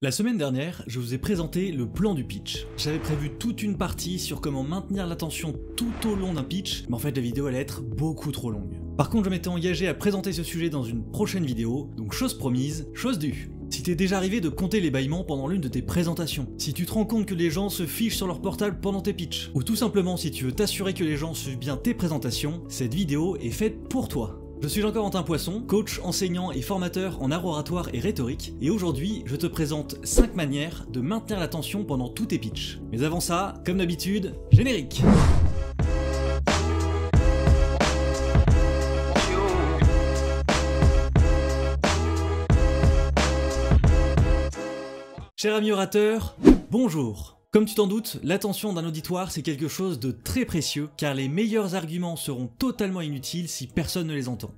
La semaine dernière, je vous ai présenté le plan du pitch. J'avais prévu toute une partie sur comment maintenir l'attention tout au long d'un pitch, mais en fait la vidéo allait être beaucoup trop longue. Par contre, je m'étais engagé à présenter ce sujet dans une prochaine vidéo, donc chose promise, chose due. Si t'es déjà arrivé de compter les bâillements pendant l'une de tes présentations, si tu te rends compte que les gens se fichent sur leur portable pendant tes pitchs, ou tout simplement si tu veux t'assurer que les gens suivent bien tes présentations, cette vidéo est faite pour toi. Je suis Jean-Corentin Poisson, coach, enseignant et formateur en art oratoire et rhétorique, et aujourd'hui je te présente 5 manières de maintenir l'attention pendant tous tes pitchs. Mais avant ça, comme d'habitude, générique. Cher ami orateur, bonjour. Comme tu t'en doutes, l'attention d'un auditoire c'est quelque chose de très précieux car les meilleurs arguments seront totalement inutiles si personne ne les entend.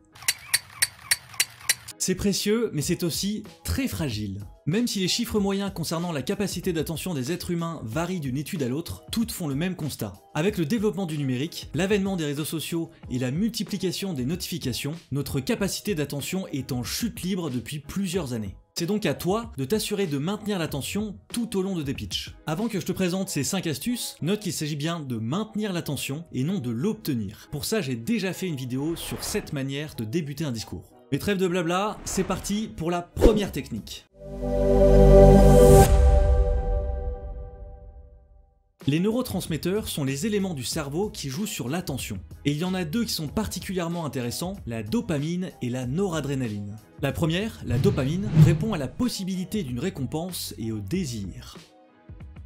C'est précieux, mais c'est aussi très fragile. Même si les chiffres moyens concernant la capacité d'attention des êtres humains varient d'une étude à l'autre, toutes font le même constat. Avec le développement du numérique, l'avènement des réseaux sociaux et la multiplication des notifications, notre capacité d'attention est en chute libre depuis plusieurs années. C'est donc à toi de t'assurer de maintenir l'attention tout au long de tes pitchs. Avant que je te présente ces 5 astuces, note qu'il s'agit bien de maintenir l'attention et non de l'obtenir. Pour ça, j'ai déjà fait une vidéo sur 7 manières de débuter un discours. Mais trêve de blabla, c'est parti pour la première technique. Les neurotransmetteurs sont les éléments du cerveau qui jouent sur l'attention. Et il y en a deux qui sont particulièrement intéressants, la dopamine et la noradrénaline. La première, la dopamine, répond à la possibilité d'une récompense et au désir.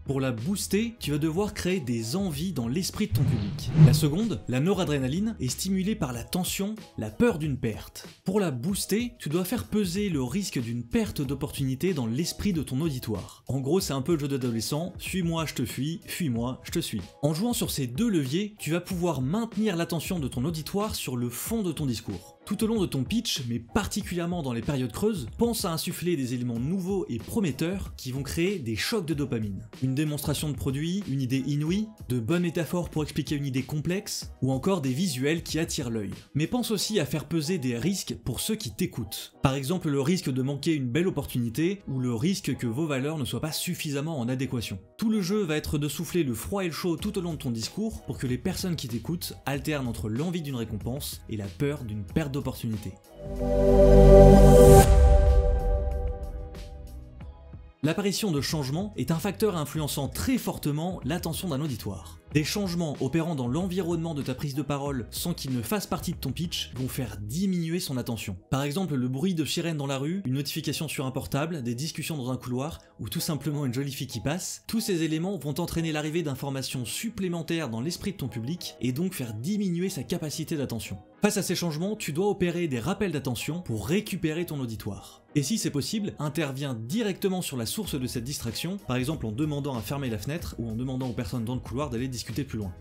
Pour la booster, tu vas devoir créer des envies dans l'esprit de ton public. La seconde, la noradrénaline, est stimulée par la tension, la peur d'une perte. Pour la booster, tu dois faire peser le risque d'une perte d'opportunité dans l'esprit de ton auditoire. En gros, c'est un peu le jeu d'adolescent, suis-moi, je te fuis, fuis-moi, je te suis. En jouant sur ces deux leviers, tu vas pouvoir maintenir l'attention de ton auditoire sur le fond de ton discours. Tout au long de ton pitch, mais particulièrement dans les périodes creuses, pense à insuffler des éléments nouveaux et prometteurs qui vont créer des chocs de dopamine. Une démonstration de produit, une idée inouïe, de bonnes métaphores pour expliquer une idée complexe, ou encore des visuels qui attirent l'œil. Mais pense aussi à faire peser des risques pour ceux qui t'écoutent. Par exemple le risque de manquer une belle opportunité, ou le risque que vos valeurs ne soient pas suffisamment en adéquation. Tout le jeu va être de souffler le froid et le chaud tout au long de ton discours pour que les personnes qui t'écoutent alternent entre l'envie d'une récompense et la peur d'une perte d'opportunité. L'apparition de changements est un facteur influençant très fortement l'attention d'un auditoire. Des changements opérant dans l'environnement de ta prise de parole sans qu'ils ne fassent partie de ton pitch vont faire diminuer son attention. Par exemple le bruit de sirène dans la rue, une notification sur un portable, des discussions dans un couloir ou tout simplement une jolie fille qui passe, tous ces éléments vont entraîner l'arrivée d'informations supplémentaires dans l'esprit de ton public et donc faire diminuer sa capacité d'attention. Face à ces changements, tu dois opérer des rappels d'attention pour récupérer ton auditoire. Et si c'est possible, interviens directement sur la source de cette distraction, par exemple en demandant à fermer la fenêtre ou en demandant aux personnes dans le couloir d'aller discuter plus loin.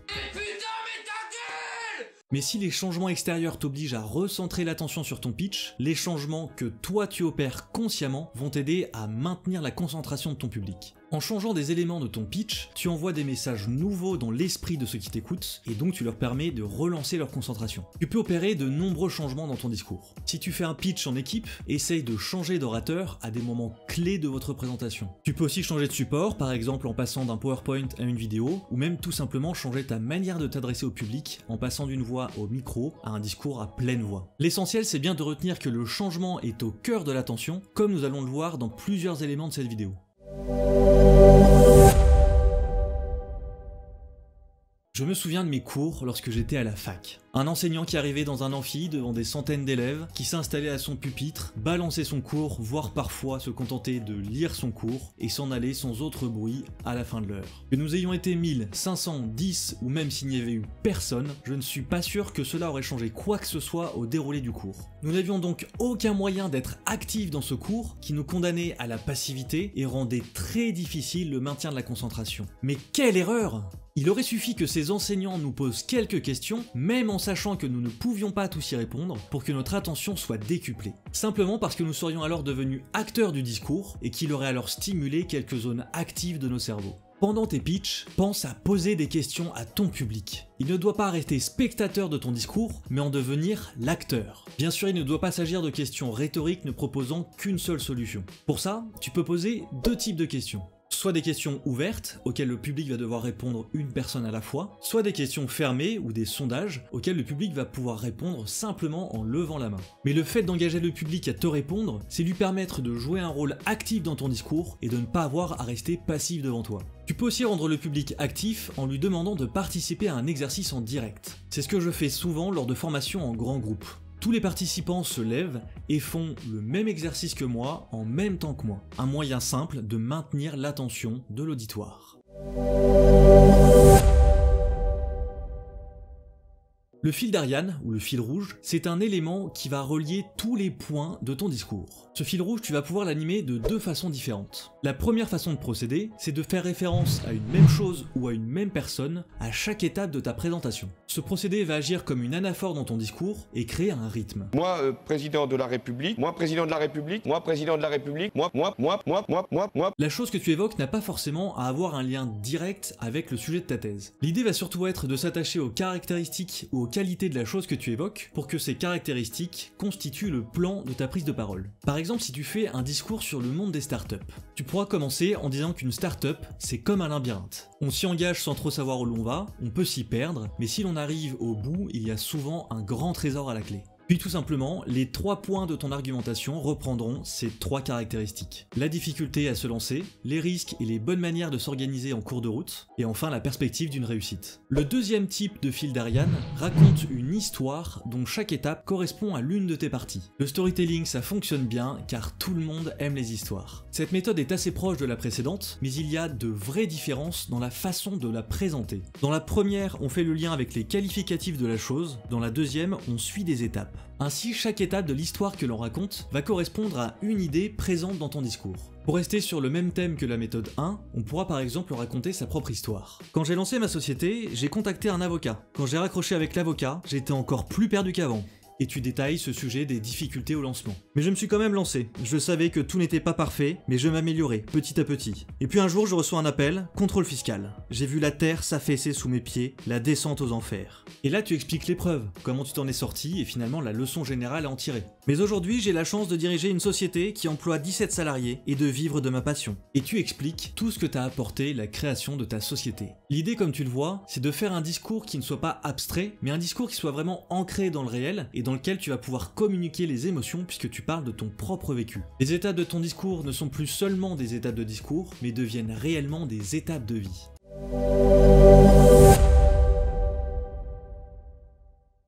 Mais si les changements extérieurs t'obligent à recentrer l'attention sur ton pitch, les changements que toi tu opères consciemment vont t'aider à maintenir la concentration de ton public. En changeant des éléments de ton pitch, tu envoies des messages nouveaux dans l'esprit de ceux qui t'écoutent et donc tu leur permets de relancer leur concentration. Tu peux opérer de nombreux changements dans ton discours. Si tu fais un pitch en équipe, essaye de changer d'orateur à des moments clés de votre présentation. Tu peux aussi changer de support, par exemple en passant d'un PowerPoint à une vidéo, ou même tout simplement changer ta manière de t'adresser au public en passant d'une voix au micro à un discours à pleine voix. L'essentiel c'est bien de retenir que le changement est au cœur de l'attention, comme nous allons le voir dans plusieurs éléments de cette vidéo. Je me souviens de mes cours lorsque j'étais à la fac. Un enseignant qui arrivait dans un amphi devant des centaines d'élèves, qui s'installait à son pupitre, balançait son cours, voire parfois se contentait de lire son cours et s'en allait sans autre bruit à la fin de l'heure. Que nous ayons été 1000, 500, 10 ou même s'il n'y avait eu personne, je ne suis pas sûr que cela aurait changé quoi que ce soit au déroulé du cours. Nous n'avions donc aucun moyen d'être actifs dans ce cours qui nous condamnait à la passivité et rendait très difficile le maintien de la concentration. Mais quelle erreur! Il aurait suffi que ces enseignants nous posent quelques questions, même en sachant que nous ne pouvions pas tous y répondre, pour que notre attention soit décuplée. Simplement parce que nous serions alors devenus acteurs du discours, et qu'il aurait alors stimulé quelques zones actives de nos cerveaux. Pendant tes pitchs, pense à poser des questions à ton public. Il ne doit pas rester spectateur de ton discours, mais en devenir l'acteur. Bien sûr, il ne doit pas s'agir de questions rhétoriques ne proposant qu'une seule solution. Pour ça, tu peux poser deux types de questions. Soit des questions ouvertes, auxquelles le public va devoir répondre une personne à la fois, soit des questions fermées ou des sondages, auxquels le public va pouvoir répondre simplement en levant la main. Mais le fait d'engager le public à te répondre, c'est lui permettre de jouer un rôle actif dans ton discours et de ne pas avoir à rester passif devant toi. Tu peux aussi rendre le public actif en lui demandant de participer à un exercice en direct. C'est ce que je fais souvent lors de formations en grand groupe. Tous les participants se lèvent et font le même exercice que moi en même temps que moi. Un moyen simple de maintenir l'attention de l'auditoire. Le fil d'Ariane, ou le fil rouge, c'est un élément qui va relier tous les points de ton discours. Ce fil rouge, tu vas pouvoir l'animer de deux façons différentes. La première façon de procéder, c'est de faire référence à une même chose ou à une même personne à chaque étape de ta présentation. Ce procédé va agir comme une anaphore dans ton discours et créer un rythme. Moi, président de la République, moi, président de la République, moi, président de la République, moi. La chose que tu évoques n'a pas forcément à avoir un lien direct avec le sujet de ta thèse. L'idée va surtout être de s'attacher aux caractéristiques ou aux qualités de la chose que tu évoques pour que ces caractéristiques constituent le plan de ta prise de parole. Par exemple, si tu fais un discours sur le monde des startups, tu pourras commencer en disant qu'une startup, c'est comme un labyrinthe. On s'y engage sans trop savoir où l'on va, on peut s'y perdre, mais si l'on arrive au bout, il y a souvent un grand trésor à la clé. Puis tout simplement, les 3 points de ton argumentation reprendront ces 3 caractéristiques. La difficulté à se lancer, les risques et les bonnes manières de s'organiser en cours de route, et enfin la perspective d'une réussite. Le deuxième type de fil d'Ariane raconte une histoire dont chaque étape correspond à l'une de tes parties. Le storytelling, ça fonctionne bien car tout le monde aime les histoires. Cette méthode est assez proche de la précédente, mais il y a de vraies différences dans la façon de la présenter. Dans la première, on fait le lien avec les qualificatifs de la chose, dans la deuxième, on suit des étapes. Ainsi, chaque étape de l'histoire que l'on raconte va correspondre à une idée présente dans ton discours. Pour rester sur le même thème que la méthode 1, on pourra par exemple raconter sa propre histoire. Quand j'ai lancé ma société, j'ai contacté un avocat. Quand j'ai raccroché avec l'avocat, j'étais encore plus perdu qu'avant. Et tu détailles ce sujet des difficultés au lancement. Mais je me suis quand même lancé. Je savais que tout n'était pas parfait, mais je m'améliorais petit à petit. Et puis un jour, je reçois un appel, contrôle fiscal. J'ai vu la terre s'affaisser sous mes pieds, la descente aux enfers. Et là, tu expliques l'épreuve, comment tu t'en es sorti et finalement la leçon générale à en tirer. Mais aujourd'hui, j'ai la chance de diriger une société qui emploie 17 salariés et de vivre de ma passion. Et tu expliques tout ce que t'a apporté la création de ta société. L'idée, comme tu le vois, c'est de faire un discours qui ne soit pas abstrait, mais un discours qui soit vraiment ancré dans le réel et dans lequel tu vas pouvoir communiquer les émotions puisque tu parles de ton propre vécu. Les étapes de ton discours ne sont plus seulement des étapes de discours, mais deviennent réellement des étapes de vie.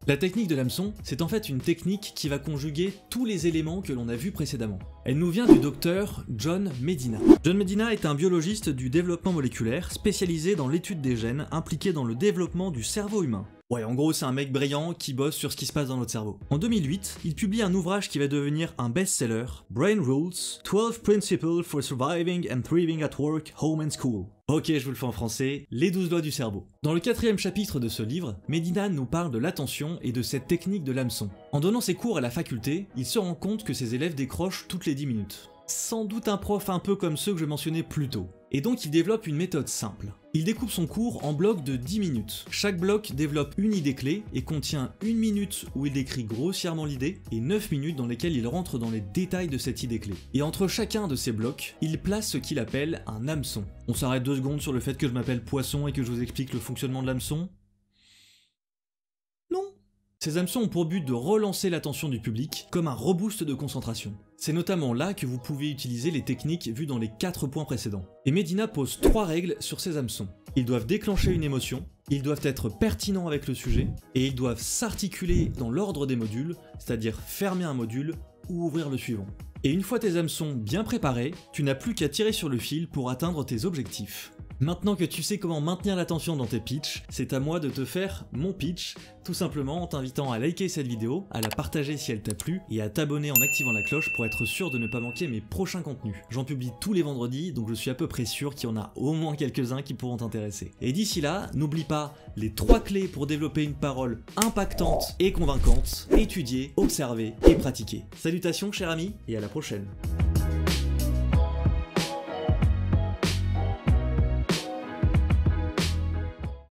La technique de l'hameçon, c'est en fait une technique qui va conjuguer tous les éléments que l'on a vus précédemment. Elle nous vient du docteur John Medina. John Medina est un biologiste du développement moléculaire spécialisé dans l'étude des gènes impliqués dans le développement du cerveau humain. Ouais, en gros, c'est un mec brillant qui bosse sur ce qui se passe dans notre cerveau. En 2008, il publie un ouvrage qui va devenir un best-seller, Brain Rules, 12 Principles for Surviving and Thriving at Work, Home and School. Ok, je vous le fais en français, les 12 lois du cerveau. Dans le 4e chapitre de ce livre, Medina nous parle de l'attention et de cette technique de l'hameçon. En donnant ses cours à la faculté, il se rend compte que ses élèves décrochent toutes les 10 minutes. Sans doute un prof un peu comme ceux que je mentionnais plus tôt. Et donc il développe une méthode simple. Il découpe son cours en blocs de 10 minutes. Chaque bloc développe une idée clé et contient 1 minute où il décrit grossièrement l'idée et 9 minutes dans lesquelles il rentre dans les détails de cette idée clé. Et entre chacun de ces blocs, il place ce qu'il appelle un hameçon. On s'arrête 2 secondes sur le fait que je m'appelle Poisson et que je vous explique le fonctionnement de l'hameçon. Non. Ces hameçons ont pour but de relancer l'attention du public comme un reboost de concentration. C'est notamment là que vous pouvez utiliser les techniques vues dans les 4 points précédents. Et Medina pose 3 règles sur ces hameçons. Ils doivent déclencher une émotion, ils doivent être pertinents avec le sujet, et ils doivent s'articuler dans l'ordre des modules, c'est-à-dire fermer un module ou ouvrir le suivant. Et une fois tes hameçons bien préparés, tu n'as plus qu'à tirer sur le fil pour atteindre tes objectifs. Maintenant que tu sais comment maintenir l'attention dans tes pitchs, c'est à moi de te faire mon pitch, tout simplement en t'invitant à liker cette vidéo, à la partager si elle t'a plu, et à t'abonner en activant la cloche pour être sûr de ne pas manquer mes prochains contenus. J'en publie tous les vendredis, donc je suis à peu près sûr qu'il y en a au moins quelques-uns qui pourront t'intéresser. Et d'ici là, n'oublie pas les 3 clés pour développer une parole impactante et convaincante, étudier, observer et pratiquer. Salutations cher ami, et à la prochaine.